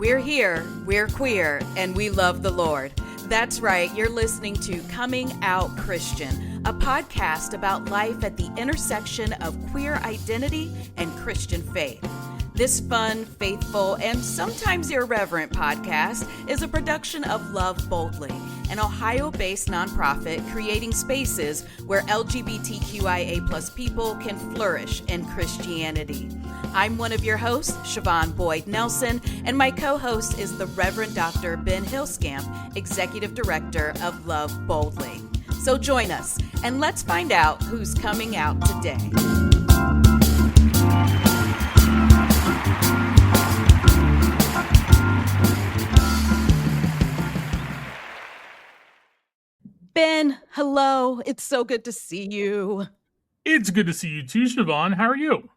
We're here, we're queer, and we love the Lord. That's right, you're listening to Coming Out Christian, a podcast about life at the intersection of queer identity and Christian faith. This fun, faithful, and sometimes irreverent podcast is a production of Love Boldly, an Ohio-based nonprofit creating spaces where LGBTQIA+ people can flourish in Christianity. I'm one of your hosts, Siobhan Boyd-Nelson, and my co-host is the Reverend Dr. Ben Huelskamp, Executive Director of Love Boldly. So join us, and let's find out who's coming out today. Ben, hello. It's so good to see you. It's good to see you too, Siobhan. How are you?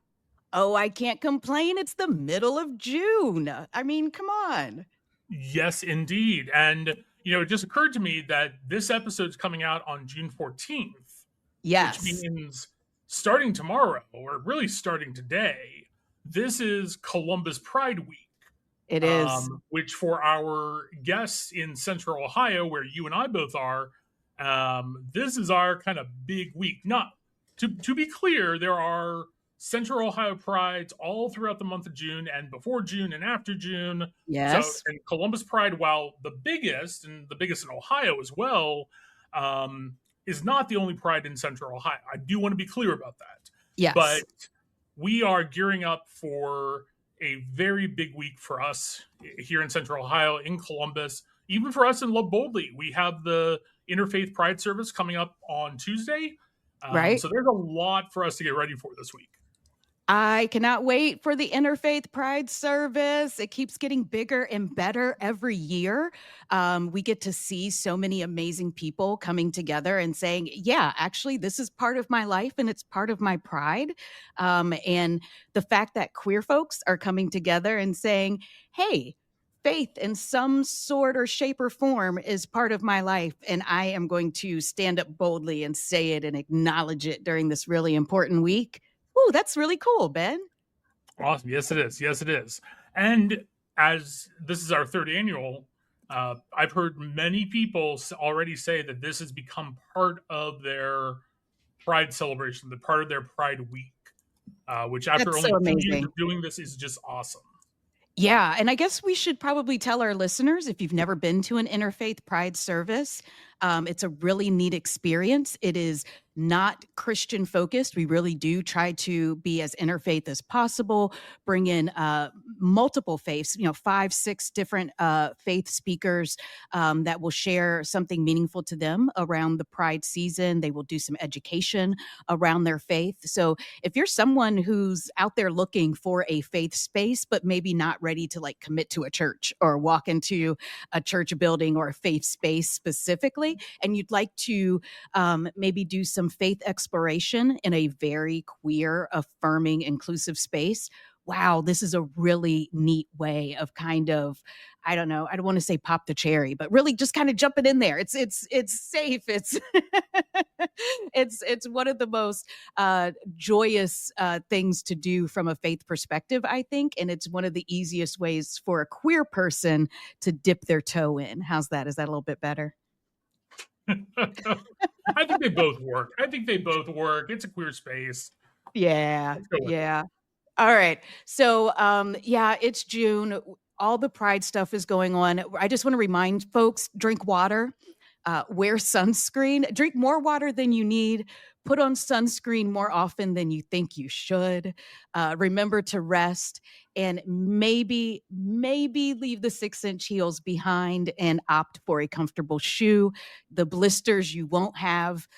Oh, I can't complain. It's the middle of June. I mean, come on. Yes, indeed. And, it just occurred to me that this episode's coming out on June 14th. Yes. Which means starting tomorrow, or really starting today, this is Columbus Pride Week. It is. Which for our guests in Central Ohio, where you and I both are, this is our kind of big week. Not to be clear, there are Central Ohio Prides all throughout the month of June and before June and after June. Yes. So, and Columbus Pride, while the biggest and the biggest in Ohio as well, is not the only Pride in Central Ohio. I do want to be clear about that. Yes. But we are gearing up for a very big week for us here in Central Ohio, in Columbus. Even for us in Love Boldly, we have the Interfaith Pride Service coming up on Tuesday. Right. So there's a lot for us to get ready for this week. I cannot wait for the Interfaith Pride Service. It keeps getting bigger and better every year. We get to see so many amazing people coming together and saying, yeah, actually, this is part of my life and it's part of my pride. And the fact that queer folks are coming together and saying, hey, faith in some sort or shape or form is part of my life, and I am going to stand up boldly and say it and acknowledge it during this really important week. Ooh, that's really cool, Ben. Awesome. Yes, it is. Yes, it is. And as this is our third annual, I've heard many people already say that this has become part of their Pride celebration, the part of their Pride Week, which after That's only so 2 years amazing. of doing this is just awesome. Yeah, and I guess we should probably tell our listeners, if you've never been to an interfaith pride service, it's a really neat experience. It is not Christian focused. We really do try to be as interfaith as possible, bring in multiple faiths, 5, 6 different faith speakers that will share something meaningful to them around the pride season. They will do some education around their faith. So if you're someone who's out there looking for a faith space, but maybe not ready to commit to a church or walk into a church building or a faith space specifically, and you'd like to maybe do some faith exploration in a very queer, affirming, inclusive space, wow, this is a really neat way of kind of, I don't know, I don't want to say pop the cherry, but really just kind of jumping in there. It's safe. It's it's one of the most joyous things to do from a faith perspective, I think, and it's one of the easiest ways for a queer person to dip their toe in. How's that? Is that a little bit better? I think they both work. It's a queer space. Yeah. All right. So, it's June. All the pride stuff is going on. I just want to remind folks, drink water, wear sunscreen, drink more water than you need, put on sunscreen more often than you think you should. Remember to rest, and maybe leave the 6-inch heels behind and opt for a comfortable shoe. The blisters you won't have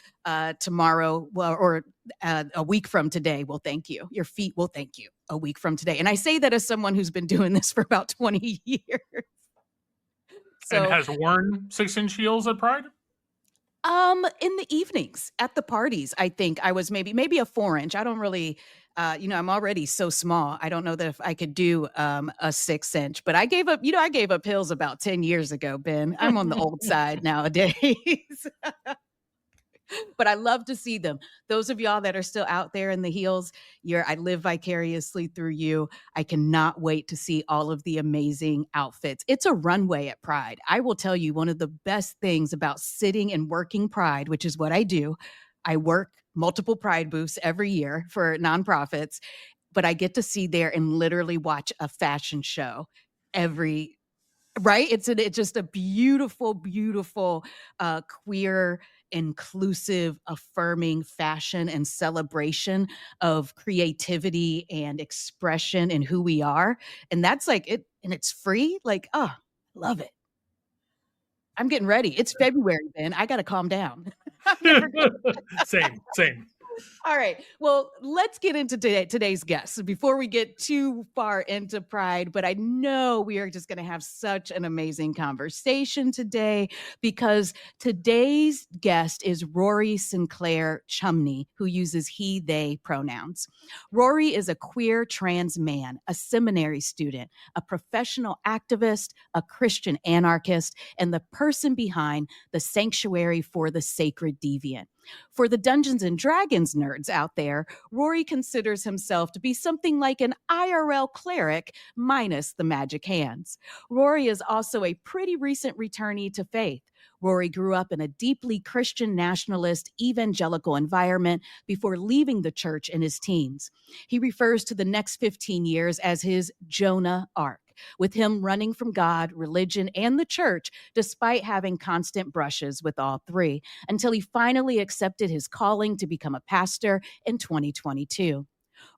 tomorrow, or a week from today will thank you. Your feet will thank you a week from today. And I say that as someone who's been doing this for about 20 years. And has worn 6-inch heels at Pride? In the evenings at the parties, I think I was maybe a 4-inch. I don't really, I'm already so small. I don't know that if I could do a 6-inch, but I gave up heels about 10 years ago, Ben. I'm on the old side nowadays. But I love to see them. Those of y'all that are still out there in the heels, I live vicariously through you. I cannot wait to see all of the amazing outfits. It's a runway at Pride. I will tell you, one of the best things about sitting and working Pride, which is what I do, I work multiple Pride booths every year for nonprofits, but I get to see there and literally watch a fashion show every right. It's just a beautiful, beautiful, queer, inclusive, affirming fashion and celebration of creativity and expression and who we are. And that's like it, and it's free. Like, oh, love it. I'm getting ready. It's February, Ben. I got to calm down. I'm never Same, same. All right. Well, let's get into today's guests before we get too far into Pride. But I know we are just going to have such an amazing conversation today because today's guest is Rory Sinclair Chumney, who uses he, they pronouns. Rory is a queer trans man, a seminary student, a professional activist, a Christian anarchist, and the person behind the Sanctuary for the Sacred Deviant. For the Dungeons and Dragons nerds out there, Rory considers himself to be something like an IRL cleric minus the magic hands. Rory is also a pretty recent returnee to faith. Rory grew up in a deeply Christian nationalist evangelical environment before leaving the church in his teens. He refers to the next 15 years as his Jonah arc, with him running from God, religion, and the church despite having constant brushes with all three, until he finally accepted his calling to become a pastor in 2022.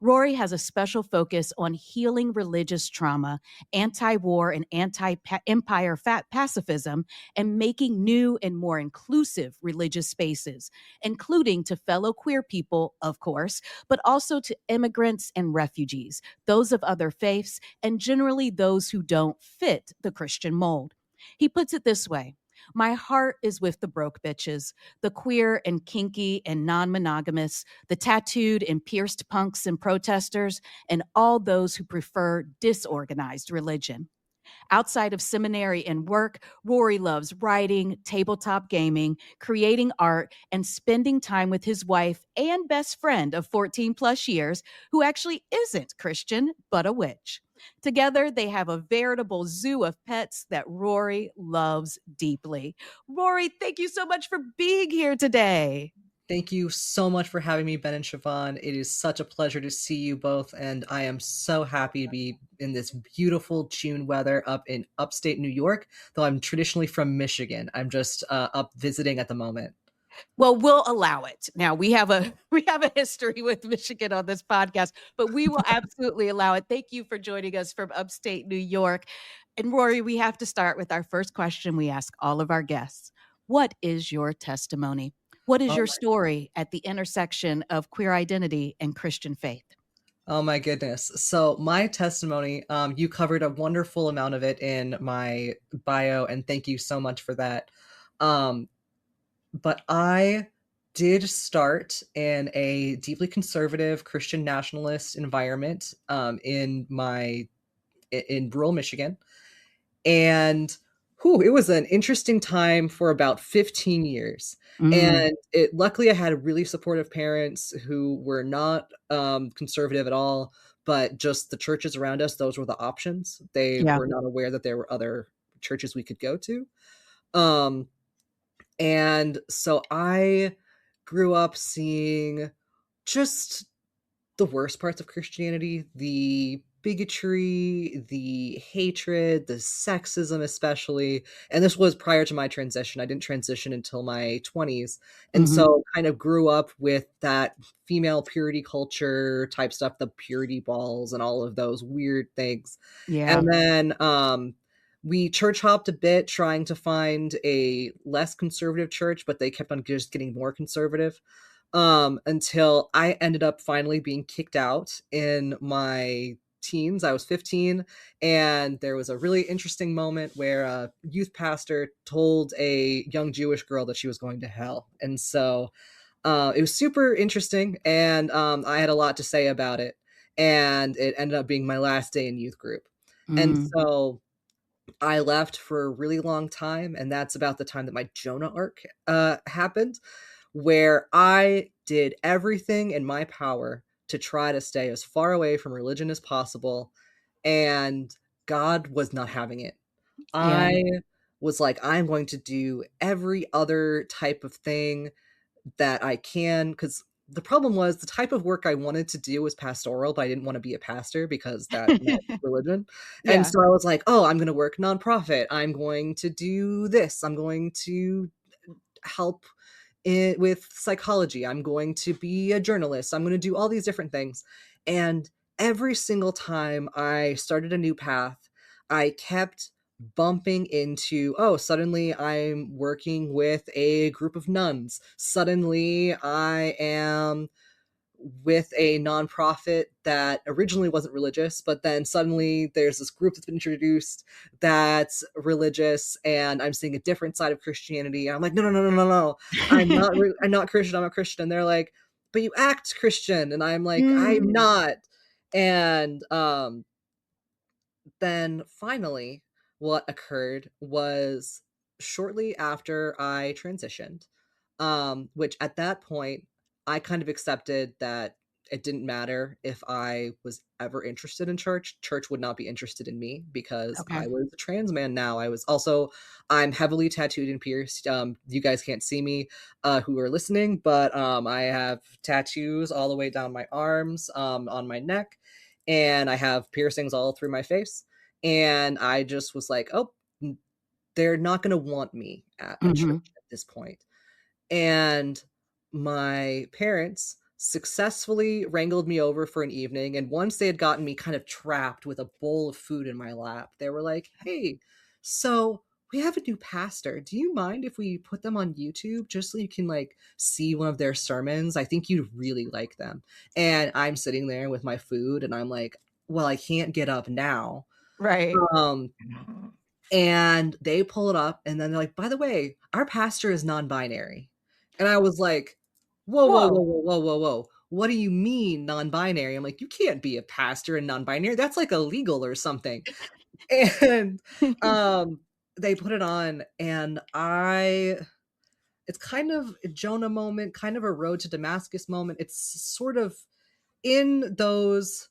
Rory has a special focus on healing religious trauma, anti war and anti empire pacifism, and making new and more inclusive religious spaces, including to fellow queer people, of course, but also to immigrants and refugees, those of other faiths, and generally those who don't fit the Christian mold. He puts it this way: my heart is with the broke bitches, the queer and kinky and non monogamous, the tattooed and pierced punks and protesters, and all those who prefer disorganized religion. Outside of seminary and work, Rory loves writing, tabletop gaming, creating art, and spending time with his wife and best friend of 14 plus years, who actually isn't Christian, but a witch. Together, they have a veritable zoo of pets that Rory loves deeply. Rory, thank you so much for being here today. Thank you so much for having me, Ben and Siobhan. It is such a pleasure to see you both, and I am so happy to be in this beautiful June weather up in upstate New York, though I'm traditionally from Michigan. I'm just up visiting at the moment. Well, we'll allow it. Now we have a we have a history with Michigan on this podcast, but we will absolutely allow it. Thank you for joining us from upstate New York. And Rory, we have to start with our first question we ask all of our guests. What is your testimony? What is Oh your my, story at the intersection of queer identity and Christian faith? oh my goodness. So my testimony, you covered a wonderful amount of it in my bio, and thank you so much for that. Um, but I did start in a deeply conservative Christian nationalist environment in rural Michigan, and it was an interesting time for about 15 years. Mm, And luckily, I had really supportive parents who were not conservative at all, but just the churches around us, those were the options. They yeah. were not aware that there were other churches we could go to. Um, and so I grew up seeing just the worst parts of Christianity, the bigotry, the hatred, the sexism, especially. And this was prior to my transition. I didn't transition until my 20s. And Hmm. so kind of grew up with that female purity culture type stuff, the purity balls and all of those weird things. Yeah. And then we church hopped a bit trying to find a less conservative church, but they kept on just getting more conservative, until I ended up finally being kicked out in my teens. I was 15, and there was a really interesting moment where a youth pastor told a young Jewish girl that she was going to hell. And so it was super interesting, and I had a lot to say about it. And it ended up being my last day in youth group. And Mm, so I left for a really long time, and that's about the time that my Jonah arc happened, where I did everything in my power to try to stay as far away from religion as possible, and God was not having it. Yeah. I was like, I'm going to do every other type of thing that I can, because the problem was the type of work I wanted to do was pastoral, but I didn't want to be a pastor because that meant religion. And Yeah. so I was like, oh, I'm going to work nonprofit. I'm going to do this. I'm going to help with psychology. I'm going to be a journalist. I'm going to do all these different things. And every single time I started a new path, I kept bumping into, oh, suddenly I'm working with a group of nuns. Suddenly I am with a nonprofit that originally wasn't religious, but then suddenly there's this group that's been introduced that's religious, and I'm seeing a different side of Christianity. And I'm like, no, no, no, no, no, no. I'm not Christian. I'm a Christian. And they're like, but you act Christian. And I'm like, I'm Mm. not. And then finally, what occurred was shortly after I transitioned, which at that point, I kind of accepted that it didn't matter if I was ever interested in church. Church would not be interested in me because Okay. I was a trans man now. I'm heavily tattooed and pierced. You guys can't see me who are listening, but I have tattoos all the way down my arms, on my neck, and I have piercings all through my face. And I just was like, oh, they're not going to want me at a church Mhm. at this point. And my parents successfully wrangled me over for an evening. And once they had gotten me kind of trapped with a bowl of food in my lap, they were like, hey, so we have a new pastor. Do you mind if we put them on YouTube just so you can like see one of their sermons? I think you'd really like them. And I'm sitting there with my food and I'm like, well, I can't get up now. Right. Um, and they pull it up and then they're like, by the way, our pastor is non-binary. And I was like, whoa, whoa, whoa, Whoa. whoa, whoa, whoa, whoa. What do you mean non-binary? I'm like, you can't be a pastor and non-binary. That's like illegal or something. And they put it on, and it's kind of a Jonah moment, kind of a road to Damascus moment. It's sort of in those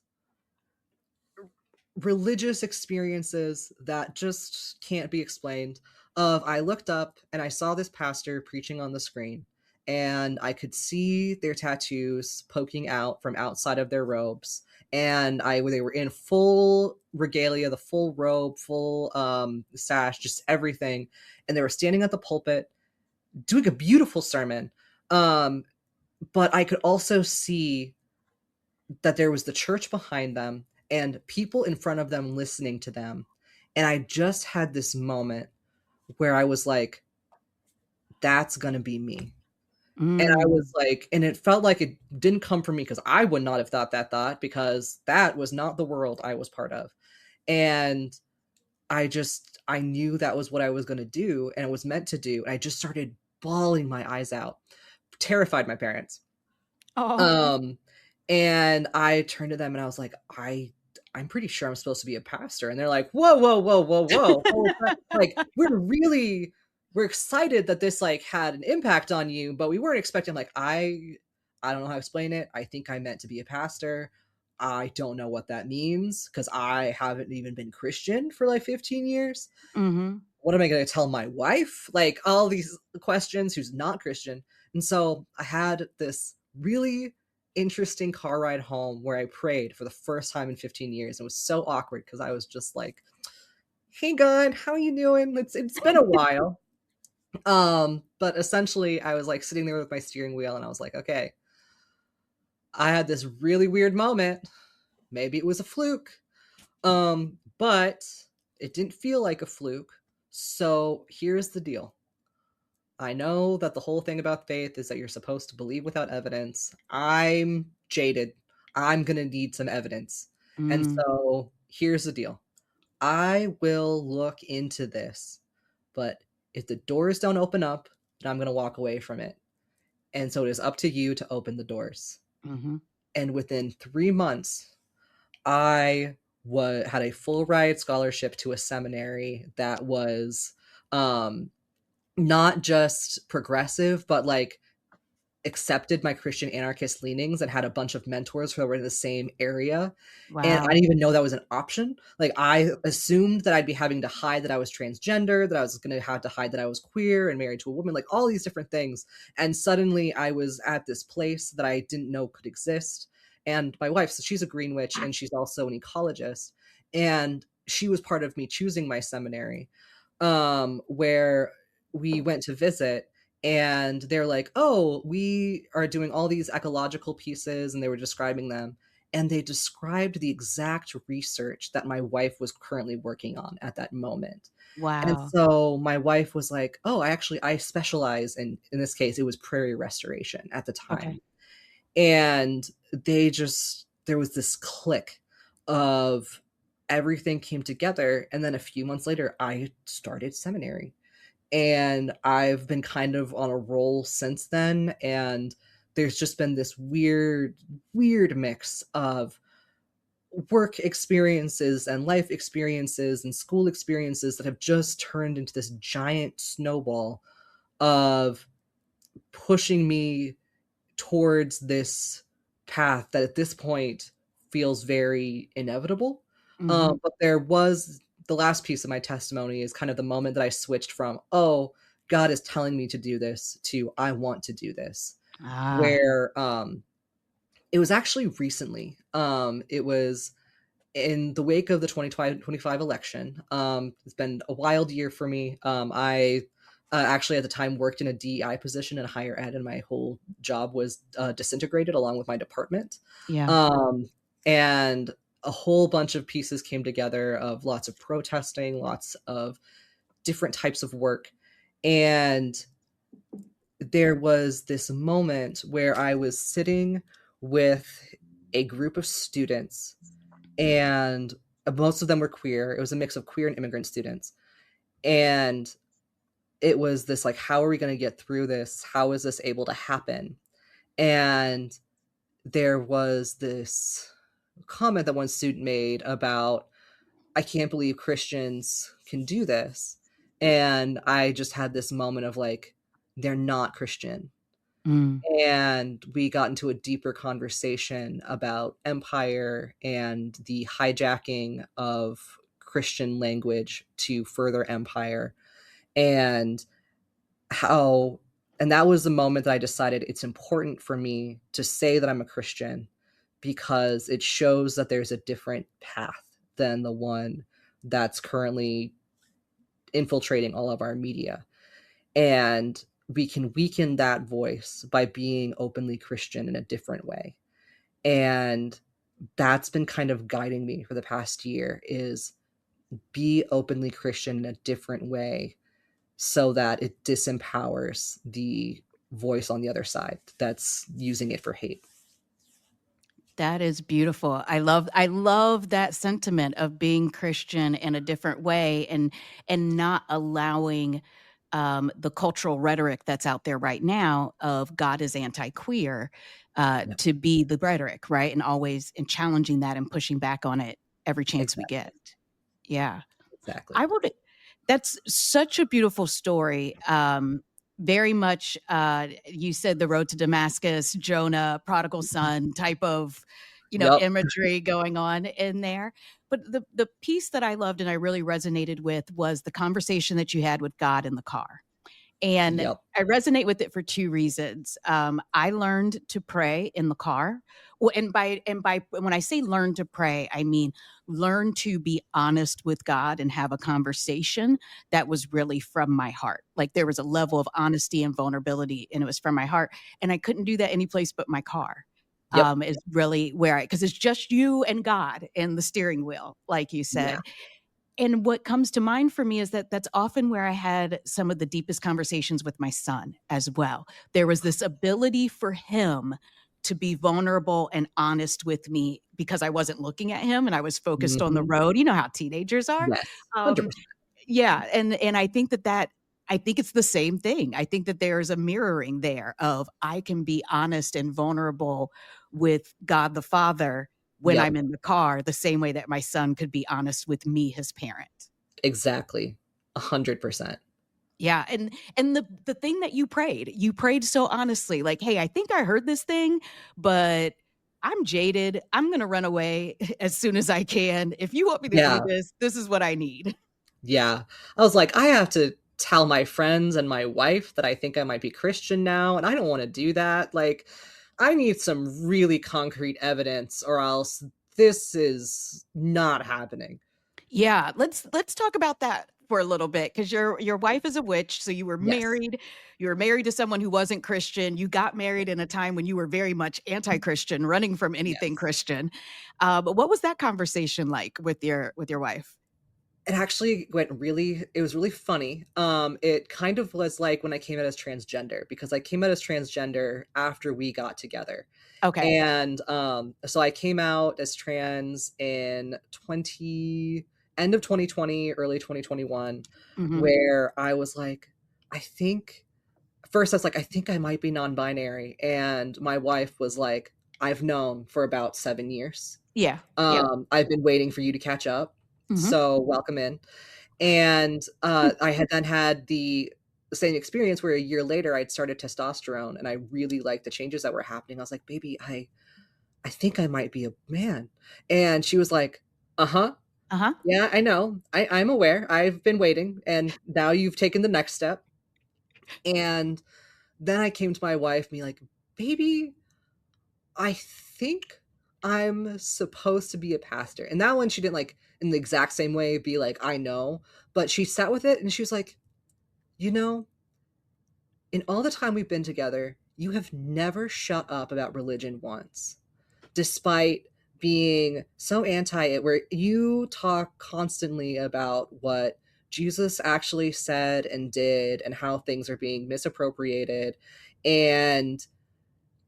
religious experiences that just can't be explained. I looked up and I saw this pastor preaching on the screen, and I could see their tattoos poking out from outside of their robes, and they were in full regalia, the full robe, full sash, just everything, and they were standing at the pulpit doing a beautiful sermon. But I could also see that there was the church behind them and people in front of them listening to them. And I just had this moment where I was like, that's going to be me. And I was Mm. like, and it felt like it didn't come from me because I would not have thought that thought, because that was not the world I was part of. And I knew that was what I was going to do and it was meant to do. And I just started bawling my eyes out, terrified my parents. Oh. Um, and I turned to them and I was like, I'm pretty sure I'm supposed to be a pastor. And they're like, whoa, whoa, whoa, whoa, whoa. Like, we're excited that this like had an impact on you, but we weren't expecting like, I don't know how to explain it. I think I meant to be a pastor. I don't know what that means because I haven't even been Christian for like 15 years. Mhm. What am I going to tell my wife? Like all these questions, who's not Christian. And so I had this really interesting car ride home where I prayed for the first time in 15 years. It was so awkward because I was just like, hey God, how are you doing? It's been a while. But essentially I was like sitting there with my steering wheel and I was like, okay, I had this really weird moment. Maybe it was a fluke. But it didn't feel like a fluke. So here's the deal. I know that the whole thing about faith is that you're supposed to believe without evidence. I'm jaded. I'm going to need some evidence. And Mm. so here's the deal. I will look into this, but if the doors don't open up, then I'm going to walk away from it. And so it is up to you to open the doors. Mhm. And within 3 months, I had a full ride scholarship to a seminary that was not just progressive, but like accepted my Christian anarchist leanings and had a bunch of mentors who were in the same area. And I Wow. didn't even know that was an option. Like, I assumed that I'd be having to hide that I was transgender, that I was going to have to hide that I was queer and married to a woman, like all these different things. And suddenly I was at this place that I didn't know could exist. And my wife, so she's a green witch and she's also an ecologist. And she was part of me choosing my seminary, where we went to visit, and they're like, oh, we are doing all these ecological pieces, and they were describing them, and they described the exact research that my wife was currently working on at that moment. And Wow. so my wife was like, oh, I specialize in this case it was prairie restoration at the time. Okay. And there was this click of everything came together, and then a few months later I started seminary, and I've been kind of on a roll since then. And there's just been this weird mix of work experiences and life experiences and school experiences that have just turned into this giant snowball of pushing me towards this path that at this point feels very inevitable. Hmm. But there was the last piece of my testimony is kind of the moment that I switched from, oh, God is telling me to do this, to I want to do this, Ah. where it was actually recently. It was in the wake of the 2025 election. It's been a wild year for me. I actually at the time worked in a DEI position in higher ed, and my whole job was disintegrated along with my department. Yeah. And a whole bunch of pieces came together of lots of protesting, lots of different types of work. And there was this moment where I was sitting with a group of students, and most of them were queer. It was a mix of queer and immigrant students. And it was this like, how are we going to get through this? How is this able to happen? And there was this comment that one student made about, I can't believe Christians can do this. And I just had this moment of like, they're not Christian. Mm. And we got into a deeper conversation about empire and the hijacking of Christian language to further empire, and how, and that was the moment that I decided it's important for me to say that I'm a Christian, because it shows that there's a different path than the one that's currently infiltrating all of our media. And we can weaken that voice by being openly Christian in a different way. And that's been kind of guiding me for the past year, is be openly Christian in a different way so that it disempowers the voice on the other side that's using it for hate. That is beautiful. I love that sentiment of being Christian in a different way, and not allowing the cultural rhetoric that's out there right now of God is anti-queer Yeah, to be the rhetoric, right? And always and challenging that and pushing back on it every chance we exactly. get. Yeah. Exactly. I would That's such a beautiful story. Very much, you said the road to Damascus, Jonah, prodigal son type of, Yep. imagery going on in there. But the piece that I loved and I really resonated with was the conversation that you had with God in the car. And Yep. I resonate with it for two reasons. I learned to pray in the car. Well, and by when I say learn to pray, I mean learn to be honest with God and have a conversation that was really from my heart. Like there was a level of honesty and vulnerability, and it was from my heart. And I couldn't do that any place but my car. Yep. Is really where because it's just you and God and the steering wheel, like you Yeah. said. And what comes to mind for me is that that's often where I had some of the deepest conversations with my son as well. There was this ability for him to be vulnerable and honest with me because I wasn't looking at him and I was focused on the Mhm. road. You know how teenagers are. Yes. Um, 100%. yeah, and I think I think it's the same thing. I think that there's a mirroring there of I can be honest and vulnerable with God the Father when Yep. I'm in the car, the same way that my son could be honest with me, his parent. Exactly. 100%. Yeah, and the thing that you prayed so honestly, like, "Hey, I think I heard this thing, but I'm jaded. I'm gonna run away as soon as I can. If you want me to do Yeah. this is what I need." Yeah. I was like, I have to tell my friends and my wife that I think I might be Christian now, and I don't want to do that. Like, I need some really concrete evidence, or else this is not happening. Yeah, let's talk about that for a little bit because your wife is a witch, so Yes. you were married to someone who wasn't Christian, you got married in a time when you were very much anti-Christian, running from anything Yes. Christian. But what was that conversation like with your wife? It actually it was really funny. It kind of was like when I came out as transgender, because I came out as transgender after we got together. Okay. And so I came out as trans in 20 end of 2020, early 2021, Mhm. where I was like, I think first I was like, I think I might be non-binary. And my wife was like, I've known for about 7 years. Yeah. Yep. I've been waiting for you to catch up. Mhm. So welcome in. And I had then had the same experience where a year later I'd started testosterone and I really liked the changes that were happening. I was like, baby, I think I might be a man. And she was like, uh-huh. Uh-huh. Yeah, I know. I'm aware. I've been waiting. And now you've taken the next step. And then I came to my wife and be like, baby, I think I'm supposed to be a pastor. And that one she didn't like in the exact same way be like, I know. But she sat with it and she was like, you know, in all the time we've been together, you have never shut up about religion once, despite being so anti it, where you talk constantly about what Jesus actually said and did and how things are being misappropriated. And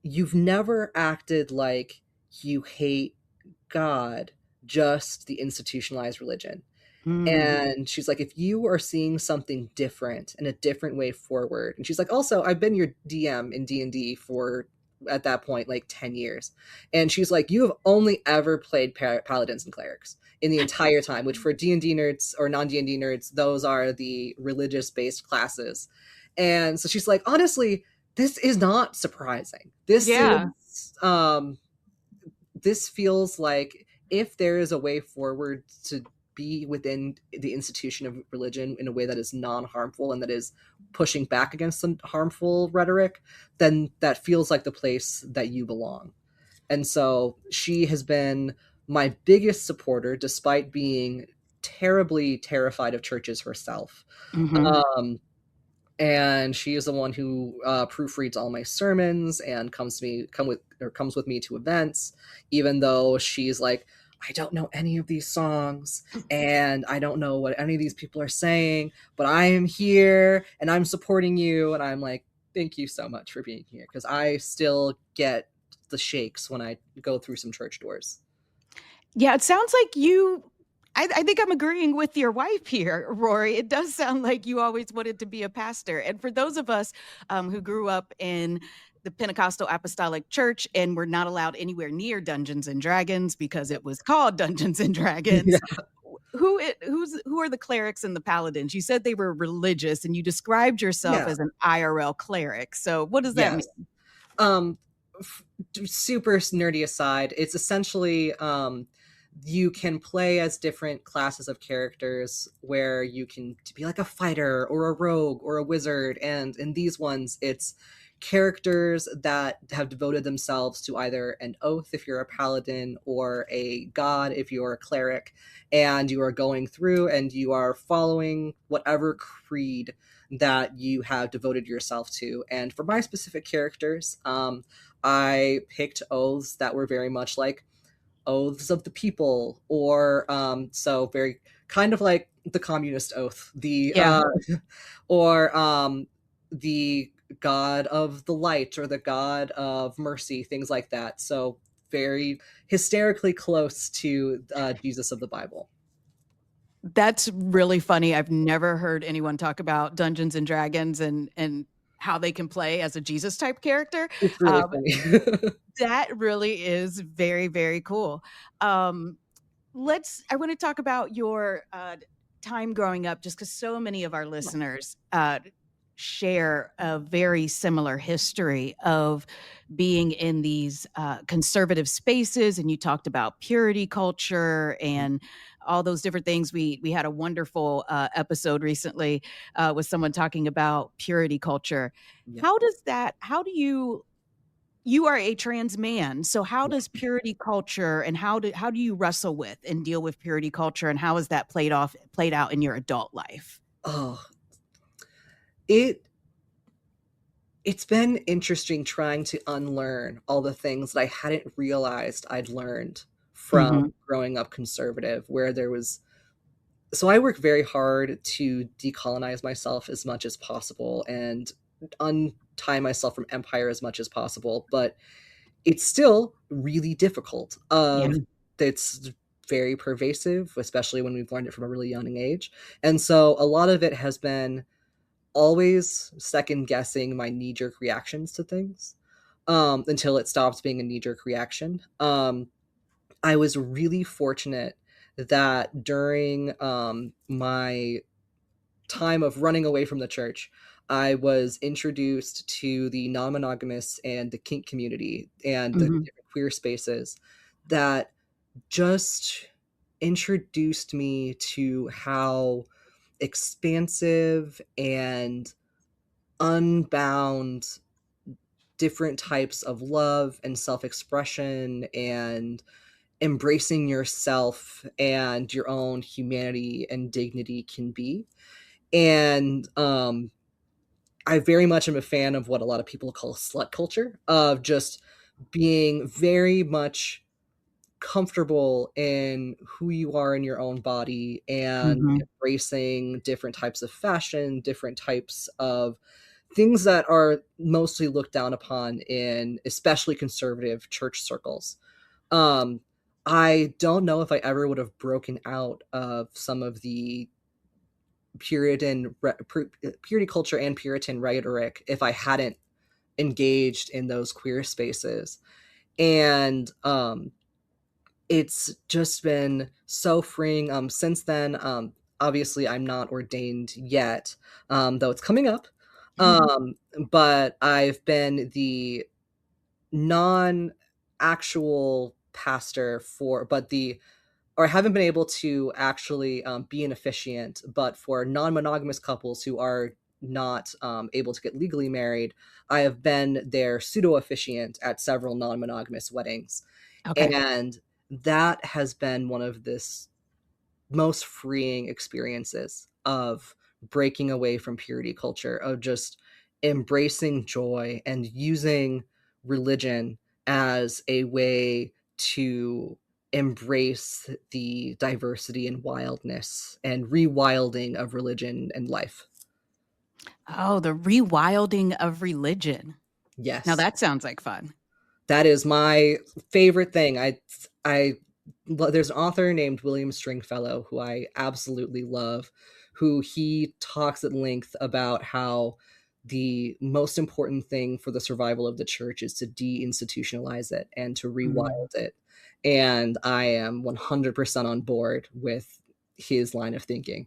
you've never acted like you hate God, just the institutionalized religion. Mm. And she's like, if you are seeing something different and a different way forward, and she's like, also, I've been your DM in D&D for at that point like 10 years. And she's like, you have only ever played paladins and clerics in the entire time, which for D&D nerds or non-D&D nerds, those are the religious based classes. And so she's like, honestly, this is not surprising. Yeah. This feels like if there is a way forward to be within the institution of religion in a way that is non-harmful and that is pushing back against some harmful rhetoric, then that feels like the place that you belong. And so she has been my biggest supporter, despite being terribly terrified of churches herself. Mhm. Um, and she is the one who proofreads all my sermons and comes with me to events, even though she's like, I don't know any of these songs and I don't know what any of these people are saying, but I am here and I'm supporting you. And I'm like, thank you so much for being here, because I still get the shakes when I go through some church doors. Yeah, it sounds like I think I'm agreeing with your wife here, Rory. It does sound like you always wanted to be a pastor. And for those of us who grew up in the Pentecostal Apostolic Church and were not allowed anywhere near Dungeons and Dragons because it was called Dungeons and Yeah. Dragons, who are the clerics and the paladins? You said they were religious, and you described yourself Yeah. as an IRL cleric. So what does that Yes. mean? Um, Super nerdy aside, it's essentially you can play as different classes of characters where you can be like a fighter or a rogue or a wizard, and in these ones it's characters that have devoted themselves to either an oath if you're a paladin or a god if you're a cleric, and you are going through and you are following whatever creed that you have devoted yourself to. And for my specific characters, I picked oaths that were very much like oaths of the people, or so very kind of like the communist oath, the Yeah. or the god of the light or the god of mercy, things like that. So very hysterically close to Jesus of the Bible. That's really funny. I've never heard anyone talk about Dungeons and Dragons and how they can play as a Jesus type character. It's really Um, funny. that really is very, very cool. Um, I want to talk about your time growing up, just because so many of our listeners share a very similar history of being in these conservative spaces. And you talked about purity culture and all those different things. We had a wonderful episode recently with someone talking about purity culture. Yeah. How do you are a trans man, so how does purity culture and how do you wrestle with and deal with purity culture, and how has that played out in your adult life? Oh, it's been interesting trying to unlearn all the things that I hadn't realized I'd learned from growing up conservative, where there was. So I work very hard to decolonize myself as much as possible and untie myself from empire as much as possible, but it's still really difficult. Yeah. It's very pervasive, especially when we've learned it from a really young age. And so a lot of it has been always second guessing my knee-jerk reactions to things until it stops being a knee-jerk reaction. I was really fortunate that during my time of running away from the church, I was introduced to the non-monogamous and the kink community and the different queer spaces that just introduced me to how expansive and unbound different types of love and self-expression and embracing yourself and your own humanity and dignity can be. And I very much am a fan of what a lot of people call slut culture, of just being very much comfortable in who you are in your own body and embracing different types of fashion, different types of things that are mostly looked down upon in especially conservative church circles. I don't know if I ever would have broken out of some of the purity culture and Puritan rhetoric if I hadn't engaged in those queer spaces. And it's just been so freeing. Since then, obviously I'm not ordained yet, though it's coming up. But I've been the non-actual pastor or I haven't been able to actually be an officiant, but for non-monogamous couples who are not able to get legally married, I have been their pseudo-officiant at several non-monogamous weddings. Okay. And that has been one of this most freeing experiences of breaking away from purity culture, of just embracing joy and using religion as a way to embrace the diversity and wildness and rewilding of religion and life. Oh, the rewilding of religion. Now Yes. that sounds like fun. That is my favorite thing. There's an author named William Stringfellow who I absolutely love, who he talks at length about how the most important thing for the survival of the church is to deinstitutionalize it and to rewild it. And I am 100% on board with his line of thinking.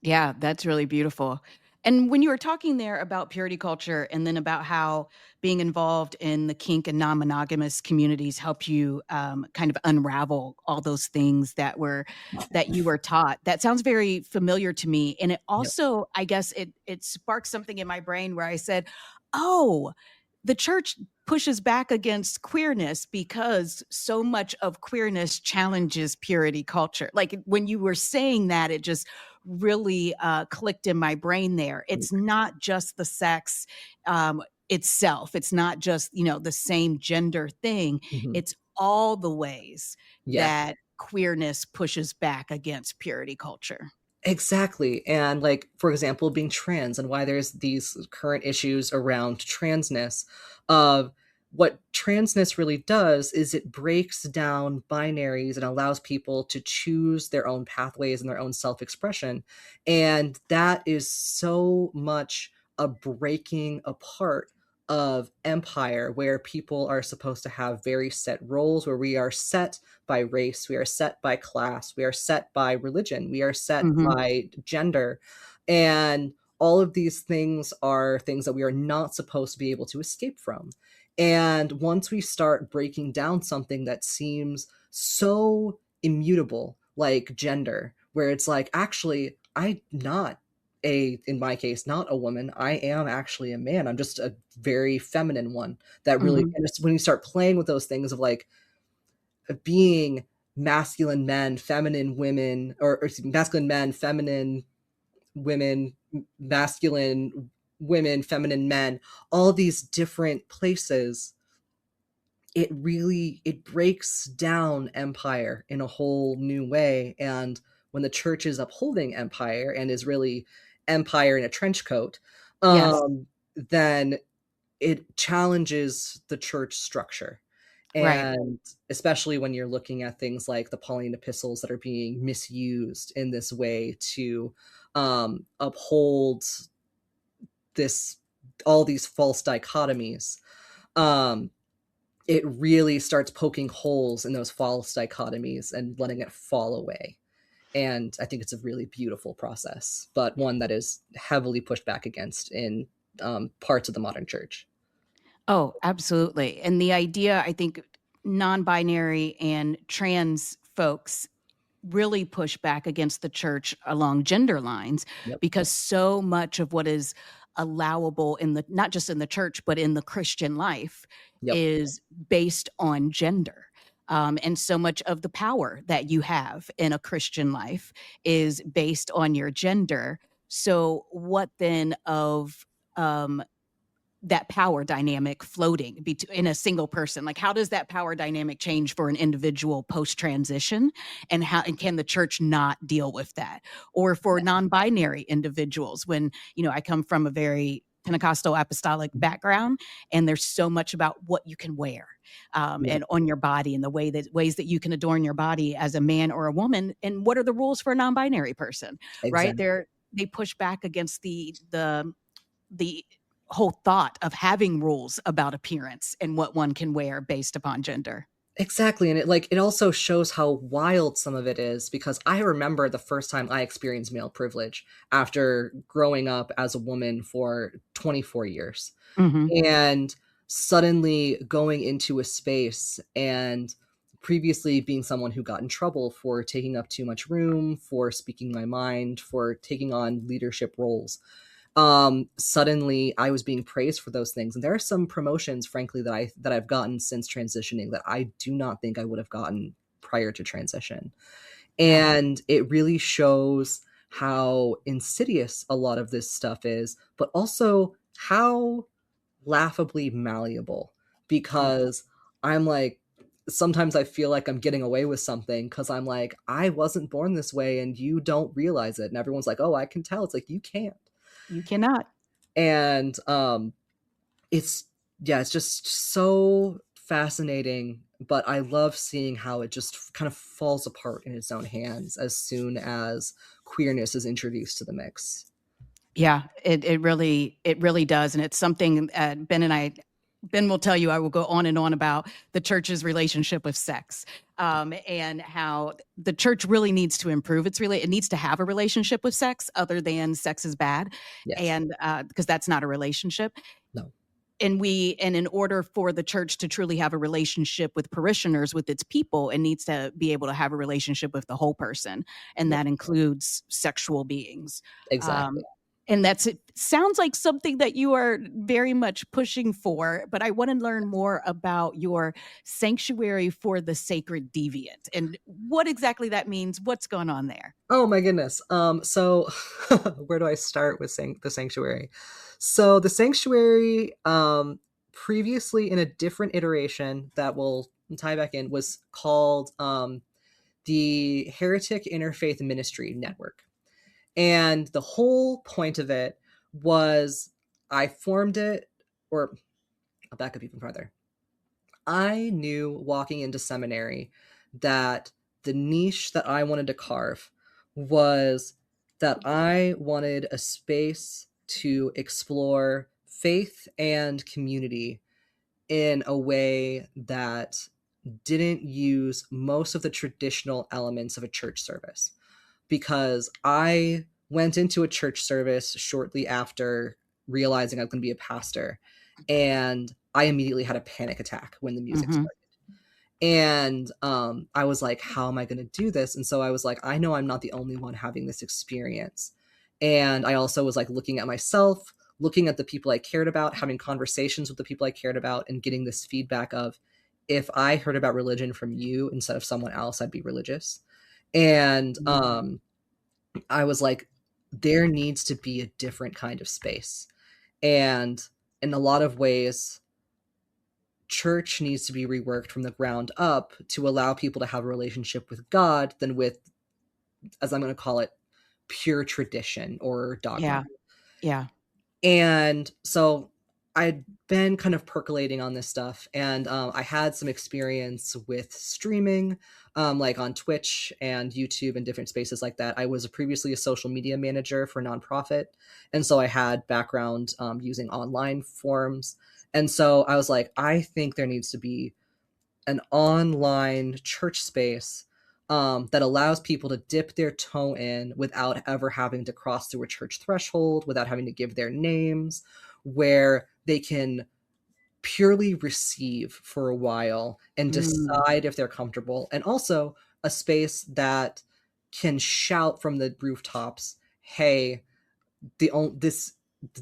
Yeah, that's really beautiful. And when you were talking there about purity culture and then about how being involved in the kink and non-monogamous communities help you kind of unravel all those things that you were taught, that sounds very familiar to me. And it Yep. also, I guess it sparked something in my brain where I said, oh, the church pushes back against queerness because so much of queerness challenges purity culture. Like when you were saying that, it just really clicked in my brain there. It's not just the sex itself. It's not just, the same gender thing. It's all the ways Yeah. that queerness pushes back against purity culture. Exactly. And like, for example, being trans and why there's these current issues around transness. Of what transness really does is it breaks down binaries and allows people to choose their own pathways and their own self-expression. And that is so much a breaking apart of empire where people are supposed to have very set roles, where we are set by race, we are set by class, we are set by religion, we are set Mhm. by gender. And all of these things are things that we are not supposed to be able to escape from. And once we start breaking down something that seems so immutable, like gender, where it's like, actually, I'm not in my case, not a woman. I am actually a man. I'm just a very feminine one that really, Mhm. and it's when you start playing with those things of like being masculine men, feminine women, or excuse me, masculine men, feminine women, masculine women, feminine men, all these different places, it breaks down empire in a whole new way. And when the church is upholding empire and is really empire in a trench coat, Yes. then it challenges the church structure. Right. And especially when you're looking at things like the Pauline epistles that are being misused in this way to uphold this all these false dichotomies, um, it really starts poking holes in those false dichotomies and letting it fall away. And I think it's a really beautiful process, but one that is heavily pushed back against in parts of the modern church. Oh, absolutely. And the idea, I think, non-binary and trans folks really push back against the church along gender lines Yep. because so much of what is allowable in the not just in the church but in the Christian life Yep. is based on gender. And so much of the power that you have in a Christian life is based on your gender. So, what then of um, that power dynamic floating in a single person? Like, how does that power dynamic change for an individual post transition, and how and can the church not deal with that? Or for non-binary individuals, when I come from a very Pentecostal apostolic background, and there's so much about what you can wear, Yep. and on your body, and the ways that you can adorn your body as a man or a woman, and what are the rules for a non-binary person, right? Exactly. They push back against the whole thought of having rules about appearance and what one can wear based upon gender. Exactly, and it also shows how wild some of it is, because I remember the first time I experienced male privilege after growing up as a woman for 24 years, Mhm. and suddenly going into a space and previously being someone who got in trouble for taking up too much room, for speaking my mind, for taking on leadership roles. Suddenly I was being praised for those things. And there are some promotions, frankly, that I've gotten since transitioning that I do not think I would have gotten prior to transition. Yeah. And it really shows how insidious a lot of this stuff is, but also how laughably malleable. Yeah. Because I'm like, sometimes I feel like I'm getting away with something because I'm like, I wasn't born this way and you don't realize it. And everyone's like, oh, I can tell. It's like, you can't. You cannot. And it's yeah, it's just so fascinating, but I love seeing how it just kind of falls apart in its own hands as soon as queerness is introduced to the mix. Yeah, it really does, and it's something, Ben will tell you, I will go on and on about the church's relationship with sex, and how the church really needs to improve it needs to have a relationship with sex other than sex is bad, Yes. and, because that's not a relationship. No. And in order for the church to truly have a relationship with parishioners, with its people, it needs to be able to have a relationship with the whole person, and Yep. that includes sexual beings. Exactly. Um, and it sounds like something that you are very much pushing for, but I want to learn more about your sanctuary for the sacred deviant and what exactly that means. What's going on there? Oh my goodness. So where do I start with the sanctuary? So the sanctuary, previously in a different iteration that will tie back in, was called the Heretic Interfaith Ministry Network. And the whole point of it was, I formed it, or I'll back up even further. I knew walking into seminary that the niche that I wanted to carve was that I wanted a space to explore faith and community in a way that didn't use most of the traditional elements of a church service. Because I went into a church service shortly after realizing I was going to be a pastor, and I immediately had a panic attack when the music started. And I was like, how am I going to do this? And so I was like, I know I'm not the only one having this experience. And I also was like looking at myself, looking at the people I cared about, having conversations with the people I cared about, and getting this feedback of, if I heard about religion from you instead of someone else, I'd be religious. And I was like, there needs to be a different kind of space. And in a lot of ways, church needs to be reworked from the ground up to allow people to have a relationship with God than with, as I'm going to call it, pure tradition or dogma. Yeah. And so I'd been kind of percolating on this stuff, and I had some experience with streaming, like on Twitch and YouTube and different spaces like that. I was previously a social media manager for a nonprofit, and so I had background using online forums. And so I was like, I think there needs to be an online church space that allows people to dip their toe in without ever having to cross through a church threshold, without having to give their names, where they can purely receive for a while and decide if they're comfortable. And also a space that can shout from the rooftops, hey, the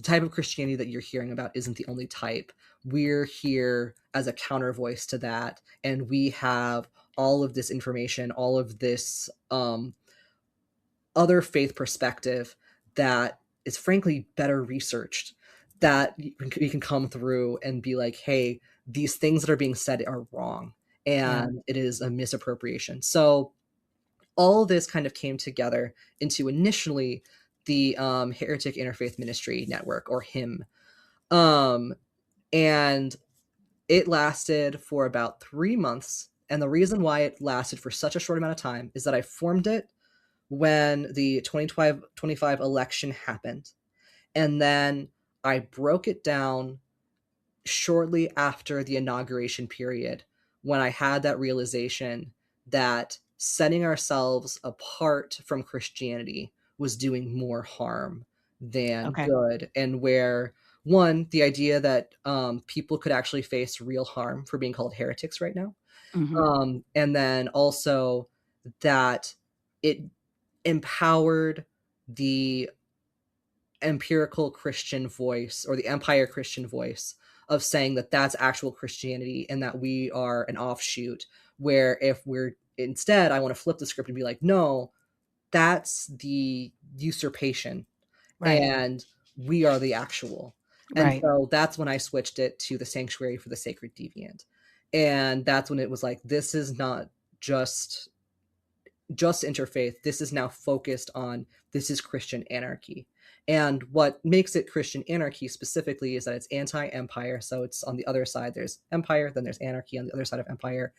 type of Christianity that you're hearing about isn't the only type. We're here as a counter voice to that, and we have all of this information, all of this other faith perspective that is frankly better researched, that you can come through and be like, hey, these things that are being said are wrong, and it is a misappropriation. So all this kind of came together into initially the Heretic Interfaith Ministry Network, or HIM. And it lasted for about 3 months. And the reason why it lasted for such a short amount of time is that I formed it when the 2025 election happened. And then I broke it down shortly after the inauguration period, when I had that realization that setting ourselves apart from Christianity was doing more harm than good. And where, one, the idea that people could actually face real harm for being called heretics right now. And then also that it empowered the empirical Christian voice, or the empire Christian voice, of saying that that's actual Christianity and that we are an offshoot, where if we're instead, I want to flip the script and be like, no, that's the usurpation, and we are the actual. And so that's when I switched it to the Sanctuary for the Sacred Deviant. And that's when it was like, this is not just interfaith. This is now focused on, this is Christian anarchy. And what makes it Christian anarchy specifically is that it's anti-empire. So it's on the other side, there's empire, then there's anarchy on the other side of empire,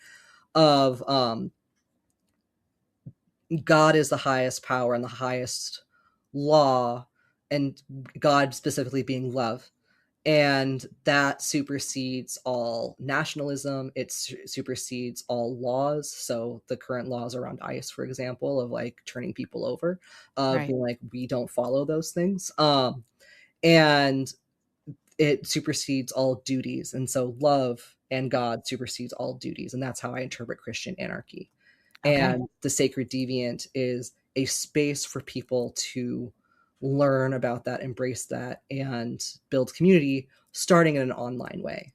of God is the highest power and the highest law, and God specifically being love. And that supersedes all nationalism. It supersedes all laws. So the current laws around ICE, for example, of like turning people over, being like, we don't follow those things. And it supersedes all duties. And so love and God supersedes all duties. And that's how I interpret Christian anarchy. And the Sacred Deviant is a space for people to learn about that, embrace that, and build community, starting in an online way.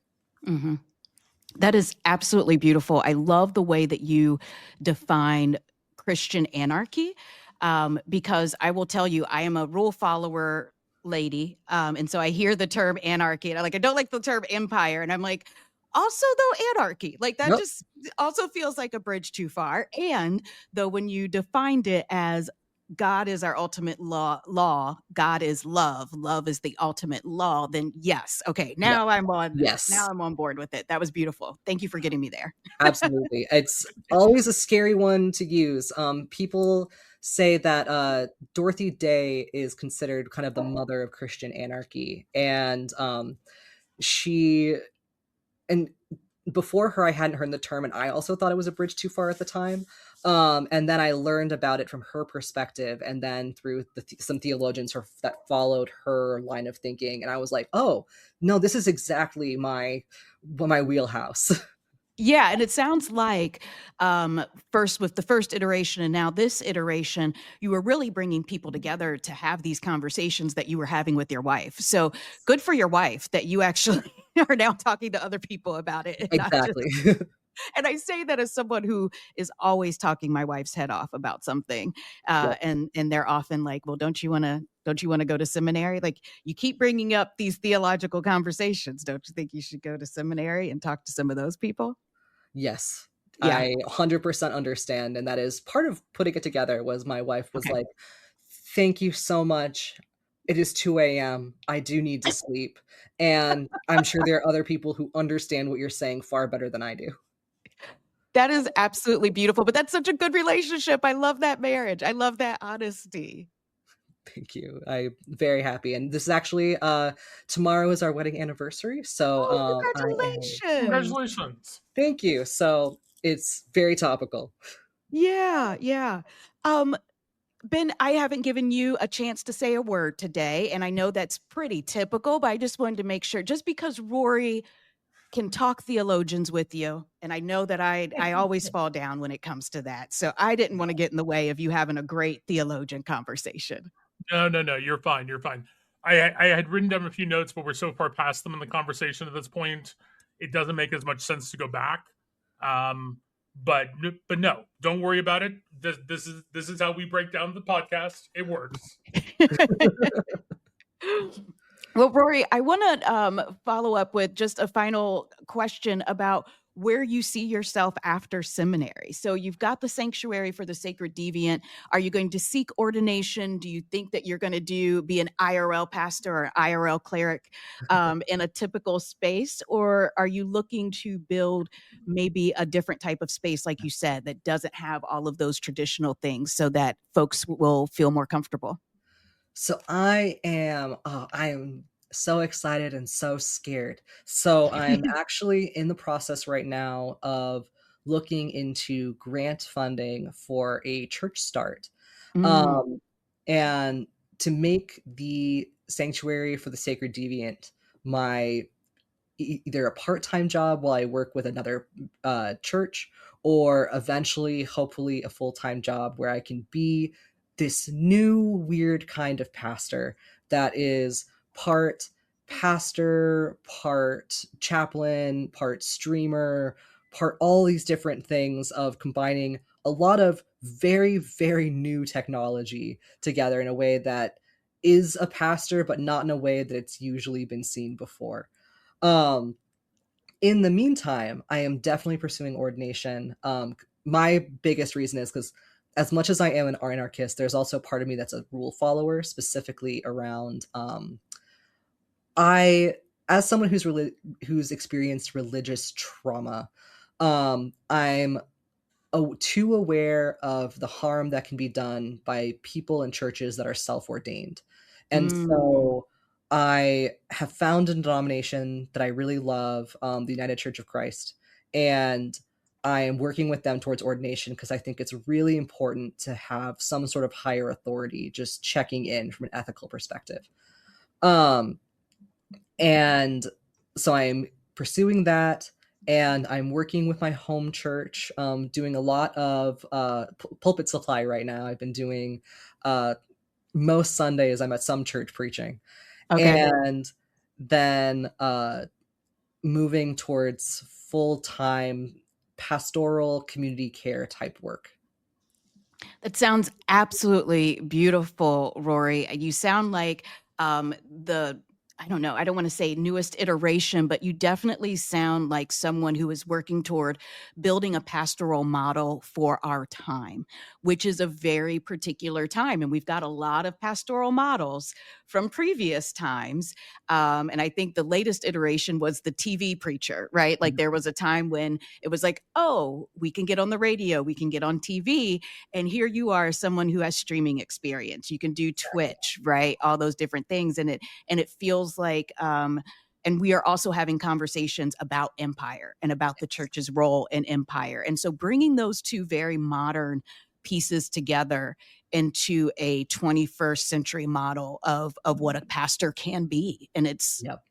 That is absolutely beautiful. I love the way that you define Christian anarchy, because I will tell you, I am a rule follower lady. And so I hear the term anarchy, and I don't like the term empire. And I'm like, also though, anarchy, like that just also feels like a bridge too far. And though when you defined it as God is our ultimate law, God is love is the ultimate law, then yes. Okay, Yeah. now I'm Yes. on board with it. That was beautiful. Thank you for getting me there. Absolutely. It's always a scary one to use. People say that Dorothy Day is considered kind of the mother of Christian anarchy. And she, and before her, I hadn't heard the term, and I also thought it was a bridge too far at the time. And then I learned about it from her perspective, and then through some theologians that followed her line of thinking. And I was like, oh, no, this is exactly my wheelhouse. Yeah, and it sounds like first with the first iteration and now this iteration, you were really bringing people together to have these conversations that you were having with your wife. So good for your wife that you actually are now talking to other people about it and not just. Exactly. And I say that as someone who is always talking my wife's head off about something, Yep. and they're often like, "Well, don't you want to go to seminary? Like, you keep bringing up these theological conversations. Don't you think you should go to seminary and talk to some of those people?" Yes. Yeah. I 100% understand, and that is part of putting it together. Was my wife was Okay. like, "Thank you so much. It is 2 AM. I do need to sleep, and I'm sure there are other people who understand what you're saying far better than I do." That is absolutely beautiful, but that's such a good relationship. I love that marriage. I love that honesty. Thank you. I'm very happy, and this is actually, tomorrow is our wedding anniversary, so, Oh, I am congratulations. Congratulations. Thank you. So, it's very topical. Yeah, yeah. Um, Ben, I haven't given you a chance to say a word today, and I know that's pretty typical, but I just wanted to make sure, just because Rory can talk theologians with you, and I know that I always fall down when it comes to that. So I didn't want to get in the way of you having a great theologian conversation. No. You're fine. You're fine. I had written down a few notes, but we're so far past them in the conversation at this point. It doesn't make as much sense to go back. Um, but no, don't worry about it. This is how we break down the podcast. It works. Well, Rory, I want to follow up with just a final question about where you see yourself after seminary. So you've got the sanctuary for the sacred deviant. Are you going to seek ordination? Do you think that you're going to be an IRL pastor or IRL cleric in a typical space? Or are you looking to build maybe a different type of space, like you said, that doesn't have all of those traditional things so that folks will feel more comfortable? So I am so excited and so scared. So I'm actually in the process right now of looking into grant funding for a church start. Mm, Um, and to make the sanctuary for the sacred deviant my either a part-time job while I work with another church, or eventually, hopefully, a full-time job where I can be this new weird kind of pastor that is part pastor, part chaplain, part streamer, part all these different things of combining a lot of very, very new technology together in a way that is a pastor, but not in a way that it's usually been seen before. Um, in the meantime, I am definitely pursuing ordination. My biggest reason is because, as much as I am an anarchist, there's also part of me that's a rule follower, specifically around. I, as someone who's experienced religious trauma, I'm too aware of the harm that can be done by people in churches that are self-ordained. And mm. so I have found a denomination that I really love, the United Church of Christ, and I am working with them towards ordination because I think it's really important to have some sort of higher authority just checking in from an ethical perspective. Um, and so I'm pursuing that, and I'm working with my home church, doing a lot of pulpit supply right now. I've been doing uh, most Sundays, I'm at some church preaching, Okay. and then moving towards full-time pastoral community care type work. That sounds absolutely beautiful, Rory. You sound like the I don't know, I don't want to say newest iteration, but you definitely sound like someone who is working toward building a pastoral model for our time, which is a very particular time. And we've got a lot of pastoral models from previous times. And I think the latest iteration was the TV preacher, right? Like there was a time when it was like, oh, we can get on the radio, we can get on TV. And here you are, someone who has streaming experience. You can do Twitch, right? All those different things. And it feels like and we are also having conversations about empire and about the church's role in empire. And so bringing those two very modern pieces together into a 21st century model of what a pastor can be. And it's Yep.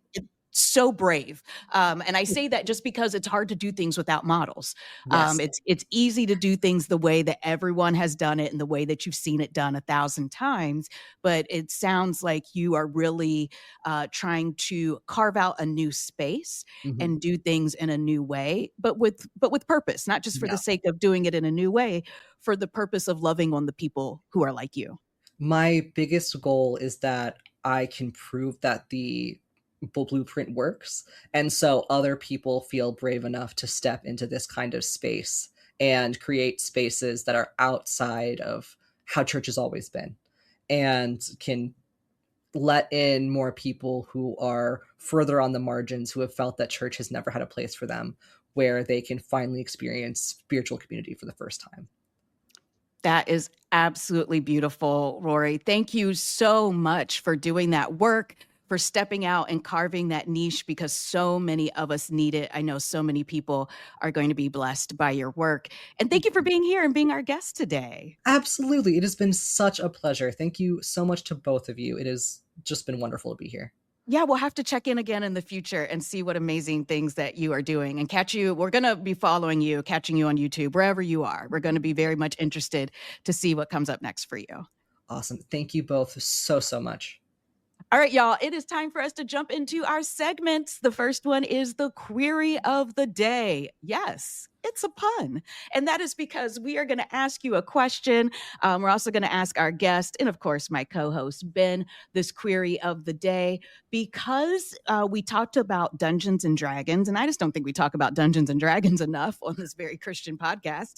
so brave. And I say that just because it's hard to do things without models. Yes. It's easy to do things the way that everyone has done it and the way that you've seen it done 1,000 times. But it sounds like you are really trying to carve out a new space and do things in a new way, but with purpose, not just for the sake of doing it in a new way, for the purpose of loving on the people who are like you. My biggest goal is that I can prove that the blueprint works, and so other people feel brave enough to step into this kind of space and create spaces that are outside of how church has always been, and can let in more people who are further on the margins, who have felt that church has never had a place for them, where they can finally experience spiritual community for the first time. That is absolutely beautiful, Rory. Thank you so much for doing that work, for stepping out and carving that niche, because so many of us need it. I know so many people are going to be blessed by your work. And thank you for being here and being our guest today. Absolutely. It has been such a pleasure. Thank you so much to both of you. It has just been wonderful to be here. Yeah, we'll have to check in again in the future and see what amazing things that you are doing and catch you. We're going to be following you, catching you on YouTube, wherever you are. We're going to be very much interested to see what comes up next for you. Awesome. Thank you both so much. All right, y'all, it is time for us to jump into our segments. The first one is the query of the day. Yes, it's a pun. And that is because we are going to ask you a question. We're also going to ask our guest, and of course, my co-host, Ben, this query of the day, because we talked about Dungeons and Dragons, and I just don't think we talk about Dungeons and Dragons enough on this very Christian podcast.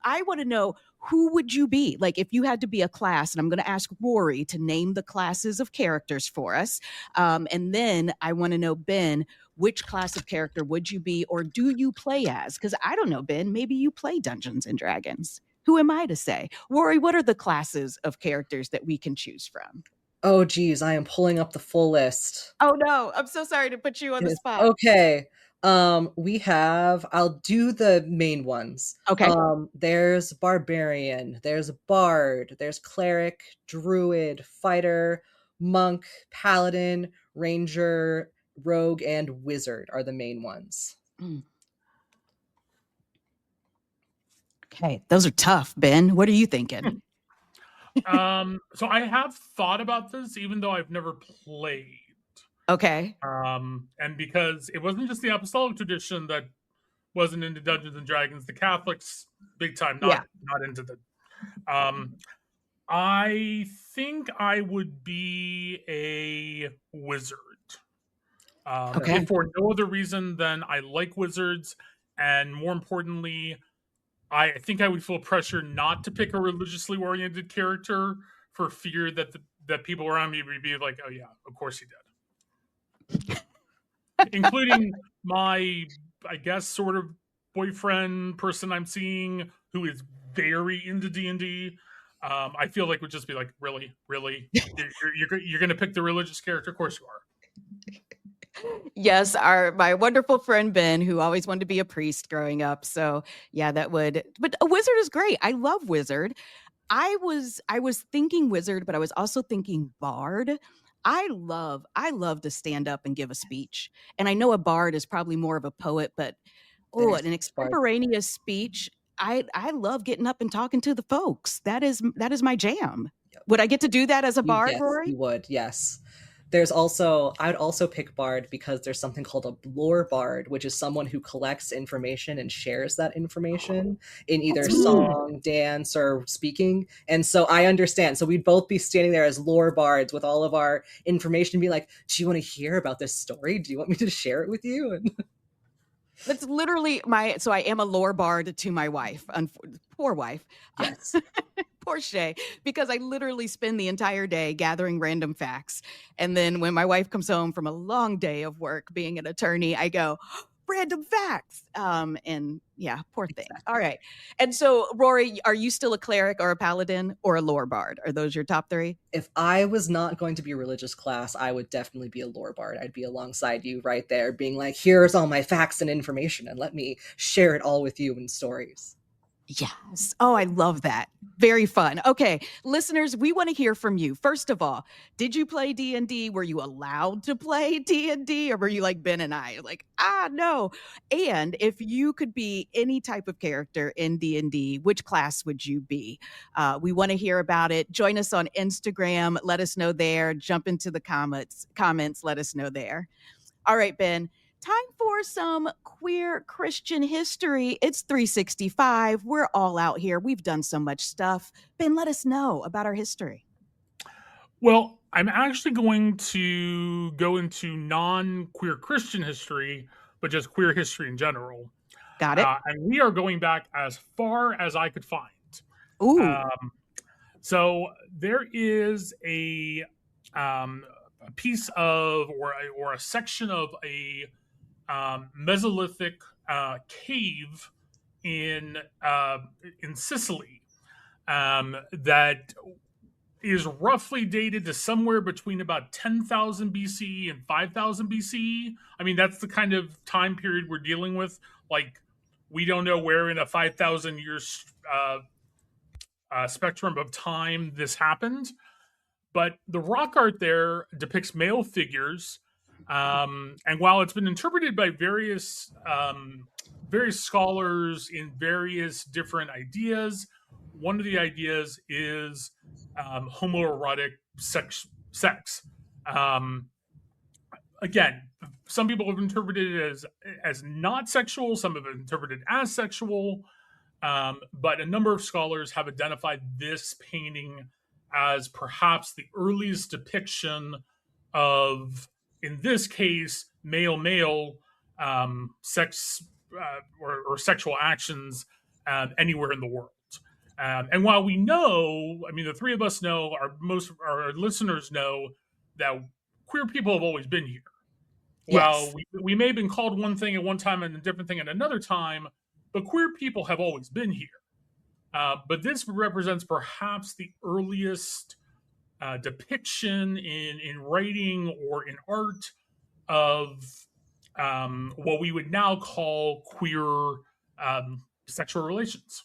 I want to know, who would you be? Like, if you had to be a class, and I'm going to ask Rory to name the classes of characters for us. And then I want to know, Ben, which class of character would you be, or do you play as? Because I don't know, Ben, maybe you play Dungeons and Dragons. Who am I to say? Rory, what are the classes of characters that we can choose from? Oh, geez, I am pulling up the full list. Oh, no, I'm so sorry to put you on the spot. Okay. We have, I'll do the main ones. Okay. There's barbarian, there's bard, there's cleric, druid, fighter, monk, paladin, ranger, rogue, and wizard are the main ones. Okay, those are tough, Ben. What are you thinking? So I have thought about this, even though I've never played. Okay. And because it wasn't just the apostolic tradition that wasn't into Dungeons and Dragons, the Catholics, big time, not into the. I think I would be a wizard. Okay. If for no other reason than I like wizards, and more importantly, I think I would feel pressure not to pick a religiously oriented character for fear that that people around me would be like, "Oh yeah, of course he did." Including my, I guess, sort of boyfriend person I'm seeing who is very into D&D. I feel like would just be like, really, you're going to pick the religious character? Of course you are. Yes, my wonderful friend Ben, who always wanted to be a priest growing up. So yeah, but a wizard is great. I love wizard. I was thinking wizard, but I was also thinking bard. I love to stand up and give a speech. And I know a bard is probably more of a poet, but an extemporaneous speech, I love getting up and talking to the folks. That is my jam. Yep. Would I get to do that as a bard, Yes, Rory? you would, yes. There's also, I would also pick bard because there's something called a lore bard, which is someone who collects information and shares that information in either That's neat. song, dance, or speaking. And so I understand. So we'd both be standing there as lore bards with all of our information, be like, do you want to hear about this story? Do you want me to share it with you? And That's literally so I am a lore bard to my wife. Poor wife. yes. Poor Shay, because I literally spend the entire day gathering random facts. And then when my wife comes home from a long day of work being an attorney, I go, random facts. And yeah, poor thing. All right. And so, Rory, are you still a cleric or a paladin or a lore bard? Are those your top three? If I was not going to be a religious class, I would definitely be a lore bard. I'd be alongside you right there, being like, here's all my facts and information, and let me share it all with you in stories. Yes. Oh, I love that. Very fun. Okay, listeners, we want to hear from you. First of all, did you play D&D? Were you allowed to play D&D, or were you like Ben and I, like, no? And if you could be any type of character in D&D, which class would you be? We want to hear about it. Join us on Instagram. Let us know there. Jump into the comments. Let us know there. All right, Ben. Time for some queer Christian history. It's 365. We're all out here. We've done so much stuff. Ben, let us know about our history. Well, I'm actually going to go into non-queer Christian history, but just queer history in general. Got it. And we are going back as far as I could find. Ooh. So there is a piece of, or a section of a Mesolithic cave in Sicily that is roughly dated to somewhere between about 10,000 BC and 5,000 BC. I mean, that's the kind of time period we're dealing with. Like, we don't know where in a 5,000 years spectrum of time this happened. But the rock art there depicts male figures. And while it's been interpreted by various scholars in various different ideas, one of the ideas is homoerotic sex. Again, some people have interpreted it as not sexual. Some have interpreted it as sexual. But a number of scholars have identified this painting as perhaps the earliest depiction of, in this case, male sex or sexual actions anywhere in the world. And while we know, I mean, the three of us know, our listeners know that queer people have always been here. Yes. Well, we may have been called one thing at one time and a different thing at another time, but queer people have always been here. But this represents perhaps the earliest depiction in writing or in art of what we would now call queer sexual relations.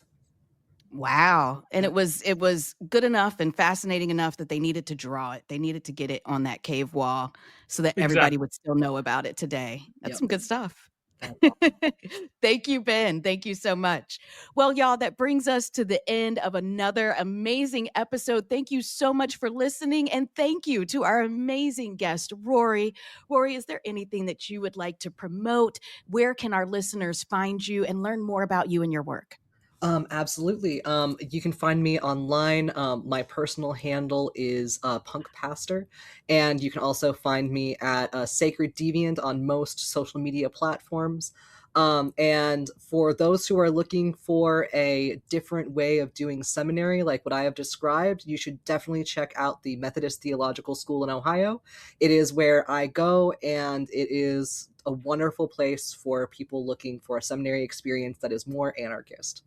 Wow. And it was good enough and fascinating enough that they needed to draw it. They needed to get it on that cave wall so that everybody would still know about it today. That's some good stuff. Thank you, Ben. Thank you so much. Well, y'all, that brings us to the end of another amazing episode. Thank you so much for listening. And thank you to our amazing guest, Rory. Rory, is there anything that you would like to promote? Where can our listeners find you and learn more about you and your work? Absolutely. You can find me online. My personal handle is Punk Pastor, and you can also find me at Sacred Deviant on most social media platforms. And for those who are looking for a different way of doing seminary, like what I have described, you should definitely check out the Methodist Theological School in Ohio. It is where I go, and it is a wonderful place for people looking for a seminary experience that is more anarchist.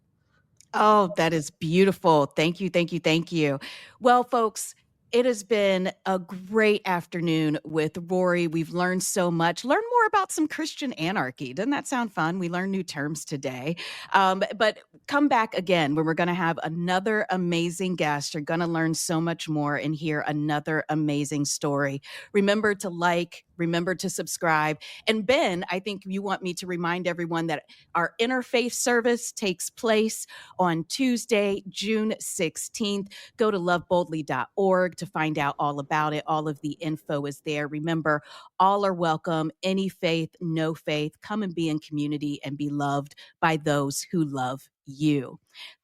Oh, that is beautiful. Thank you, thank you, thank you. Well, folks, it has been a great afternoon with Rory. We've learned so much. Learn more about some Christian anarchy. Doesn't that sound fun? We learned new terms today. But come back again when we're going to have another amazing guest. You're going to learn so much more and hear another amazing story. Remember to like, Remember to subscribe. And Ben, I think you want me to remind everyone that our interfaith service takes place on Tuesday, June 16th. Go to loveboldly.org to find out all about it. All of the info is there. Remember, all are welcome. Any faith, no faith. Come and be in community and be loved by those who love you.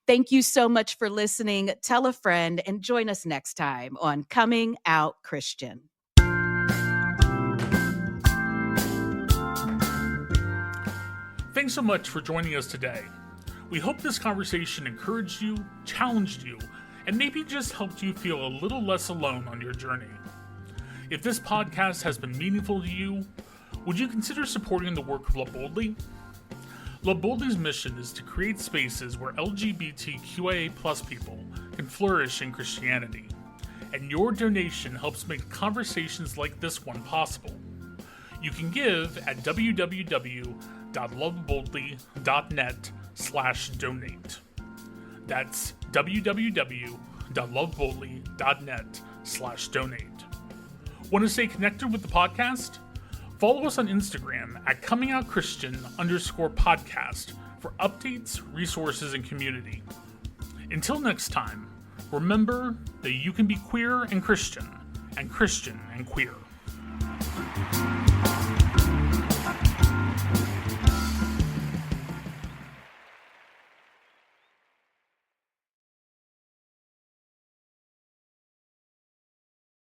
Thank you so much for listening. Tell a friend and join us next time on Coming Out Christian. Thanks so much for joining us today. We hope this conversation encouraged you, challenged you, and maybe just helped you feel a little less alone on your journey. If this podcast has been meaningful to you, would you consider supporting the work of Love Boldly? Love Boldly's mission is to create spaces where LGBTQIA+ people can flourish in Christianity, and your donation helps make conversations like this one possible. You can give at www.loveboldly.net/donate. That's www.loveboldly.net/donate. Want to stay connected with the podcast? Follow us on Instagram at comingoutchristian_podcast for updates, resources, and community. Until next time, remember that you can be queer and Christian and queer.